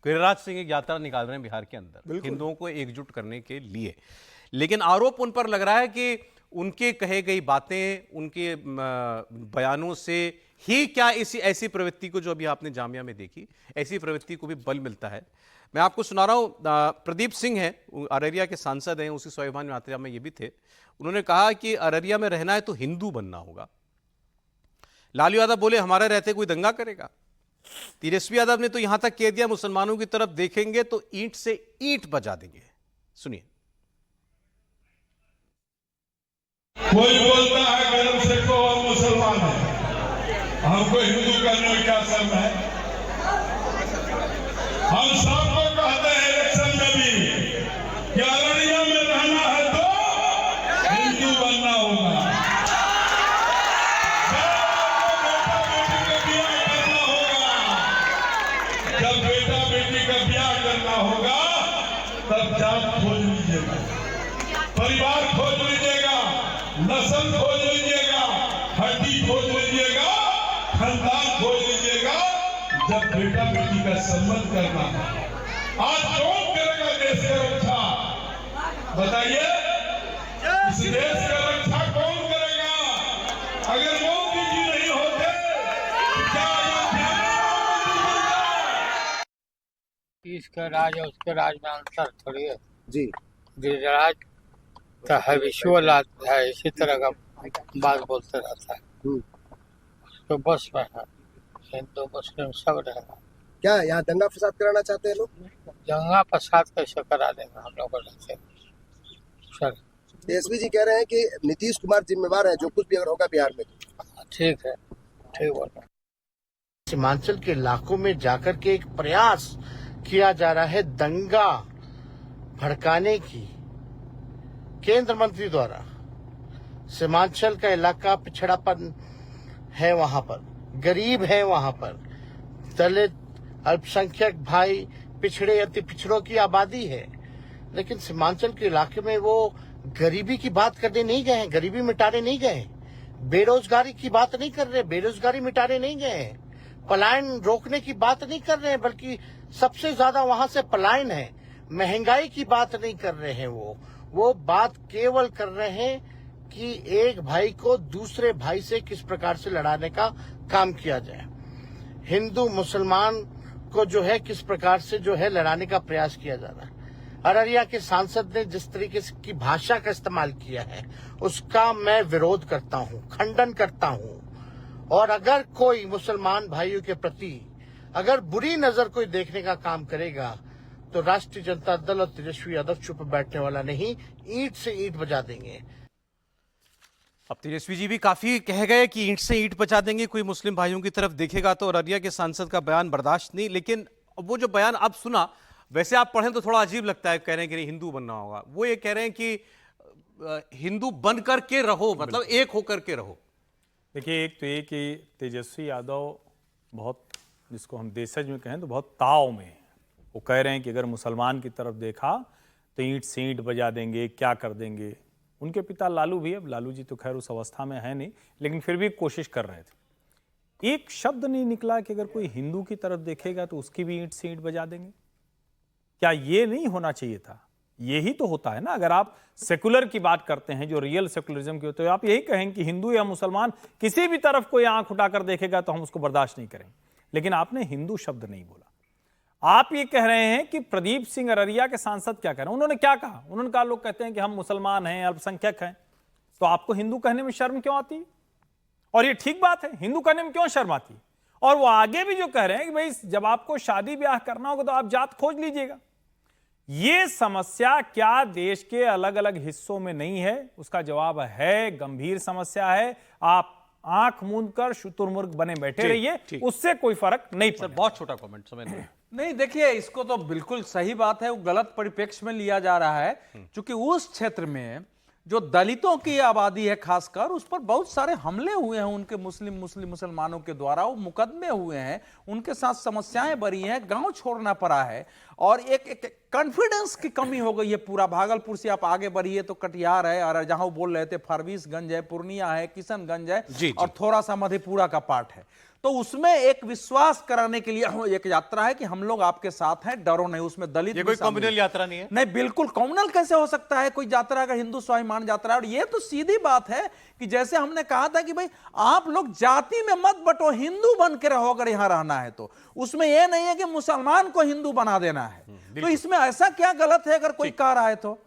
गिरिराज सिंह एक यात्रा निकाल रहे हैं बिहार के अंदर हिंदुओं को एकजुट करने के लिए, लेकिन आरोप उन पर लग रहा है कि उनके कहे गई बातें, उनके बयानों से ही क्या ऐसी प्रवृत्ति को जो अभी आपने जामिया में देखी, ऐसी प्रवृत्ति को भी बल मिलता है। मैं आपको सुना रहा हूं, प्रदीप सिंह हैं, अररिया के सांसद हैं, उसी स्वाभिमान यात्रा में ये भी थे। उन्होंने कहा कि अररिया में रहना है तो हिंदू बनना होगा। लालू यादव बोले हमारे रहते कोई दंगा करेगा। तेजस्वी यादव ने तो यहां तक कह दिया मुसलमानों की तरफ देखेंगे तो ईंट से ईंट बजा देंगे। सुनिए। कोई बोलता है गर्व से को हम मुसलमान हैं, हमको हिंदू करने में क्या शर्म है? हम सबको कहते हैं इलेक्शन में भी कि अररिया में रहना है तो हिंदू बनना होगा, जब बेटा बेटी का ब्याह करना होगा तब जात खोज लीजिएगा, परिवार खोज लीजिएगा, नस्ल खोज लीजिएगा, हड्डी खोज लीजिएगा, खानदान खोज लीजिएगा। जब बेटा बेटी का संबंध करना है, आज कौन करेगा देश की रक्षा? बताइए, इस देश की रक्षा कौन करेगा? अगर मोदी जी नहीं होते तो क्या अयोध्या में इसका राज और उसके राज में अंतर थोड़ी है जी। गिरिराज का है विश्वल है, इसी तरह का बात बोलते रहता है। तो बस में है हिंदू मुस्लिम सब रहेगा। क्या यहाँ दंगा फसाद कराना चाहते हैं लोग? दंगा फसाद कैसे करा देंगे हम लोग रहते सर। तेजस्वी जी कह रहे हैं कि नीतीश कुमार जिम्मेवार है जो कुछ भी अगर होगा बिहार में। ठीक है, ठीक बोल रहे हैं। सीमांचल के इलाकों में जाकर के एक प्रयास किया जा रहा है दंगा भड़काने की केंद्र मंत्री द्वारा। सीमांचल का इलाका पिछड़ापन है, वहां पर गरीब है, वहां पर दलित अल्पसंख्यक भाई पिछड़े अति पिछड़ों की आबादी है, लेकिन सीमांचल के इलाके में वो गरीबी की बात करने नहीं गए हैं, गरीबी मिटाने नहीं गए हैं, बेरोजगारी की बात नहीं कर रहे, बेरोजगारी मिटाने नहीं गए हैं, पलायन रोकने की बात नहीं कर रहे हैं, बल्कि सबसे ज्यादा वहां से पलायन है। महंगाई की बात नहीं कर रहे हैं, वो बात केवल कर रहे हैं कि एक भाई को दूसरे भाई से किस प्रकार से लड़ाने का काम किया जाए, हिंदू मुसलमान को जो है किस प्रकार से जो है लड़ाने का प्रयास किया जा रहा है। अररिया के सांसद ने जिस तरीके की भाषा का इस्तेमाल किया है उसका मैं विरोध करता हूं, खंडन करता हूं। और अगर कोई मुसलमान भाइयों के प्रति अगर बुरी नजर कोई देखने का काम करेगा तो राष्ट्रीय जनता दल और तेजस्वी यादव चुप बैठने वाला नहीं, ईंट से ईंट बजा देंगे। अब तेजस्वी जी भी काफी कह गए कि ईंट से ईंट बचा देंगे, कोई मुस्लिम भाइयों की तरफ देखेगा तो। अररिया के सांसद का बयान बर्दाश्त नहीं, लेकिन वो जो बयान आप सुना, वैसे आप पढ़ें तो थोड़ा अजीब लगता है। कह रहे हैं कि नहीं हिंदू बनना होगा, वो ये कह रहे हैं कि हिंदू बन करके रहो, मतलब एक होकर के रहो। देखिए, एक तो ये कि तेजस्वी यादव बहुत, जिसको हम देशज में कहें तो बहुत ताव में, वो कह रहे हैं कि अगर मुसलमान की तरफ देखा तो ईंट से ईंट बजा देंगे, क्या कर देंगे। उनके पिता लालू भी, अब लालू जी तो खैर उस अवस्था में है नहीं, लेकिन फिर भी कोशिश कर रहे थे। एक शब्द नहीं निकला कि अगर कोई हिंदू की तरफ देखेगा तो उसकी भी ईंट से ईंट बजा देंगे। क्या ये नहीं होना चाहिए था? यही तो होता है ना। अगर आप सेकुलर की बात करते हैं, जो रियल सेकुलरिज्म की होती है, आप यही कहें कि हिंदू या मुसलमान किसी भी तरफ कोई आंख उठाकर देखेगा तो हम उसको बर्दाश्त नहीं करेंगे। लेकिन आपने हिंदू शब्द नहीं बोला। आप ये कह रहे हैं कि प्रदीप सिंह अररिया के सांसद क्या कह रहे हैं। उन्होंने क्या कहा? उन्होंने कहा लोग कहते हैं कि हम मुसलमान हैं, अल्पसंख्यक हैं, तो आपको हिंदू कहने में शर्म क्यों आती? और ये ठीक बात है, हिंदू कहने में क्यों शर्म आती? और वो आगे भी जो कह रहे हैं कि भाई जब आपको शादी ब्याह करना होगा तो आप जात खोज लीजिएगा। ये समस्या क्या देश के अलग अलग हिस्सों में नहीं है? उसका जवाब है, गंभीर समस्या है। आप आंख मूंद कर शुतुरमुर्ग बने बैठे रहिए, उससे कोई फर्क नहीं पड़ता। बहुत छोटा कमेंट, समझ नहीं, देखिए, इसको तो बिल्कुल सही बात है, वो गलत परिप्रेक्ष्य में लिया जा रहा है, क्योंकि उस क्षेत्र में जो दलितों की आबादी है खासकर, उस पर बहुत सारे हमले हुए हैं उनके मुसलमानों के द्वारा, वो मुकदमे हुए हैं, उनके साथ समस्याएं बढ़ी हैं, गांव छोड़ना पड़ा है, और एक कॉन्फिडेंस की कमी हो गई है। पूरा भागलपुर से आप आगे बढ़िए तो कटिहार है, और जहां वो बोल रहे थे फरबिसगंज है, पूर्णिया है, किशनगंज है, और थोड़ा सा मधेपुरा का पार्ट है। तो उसमें एक विश्वास कराने के लिए एक यात्रा है कि हम लोग आपके साथ हैं, डरो नहीं। उसमें दलित ये भी कोई शामिल कम्युनल यात्रा नहीं है? नहीं, बिल्कुल कम्युनल कैसे हो सकता है? कोई यात्रा अगर हिंदू स्वाभिमान यात्रा है, और ये तो सीधी बात है कि जैसे हमने कहा था कि भाई आप लोग जाति में मत बटो, हिंदू बन के रहो अगर यहां रहना है तो। उसमें यह नहीं है कि मुसलमान को हिंदू बना देना है। तो इसमें ऐसा क्या गलत है अगर कोई कह रहा है तो?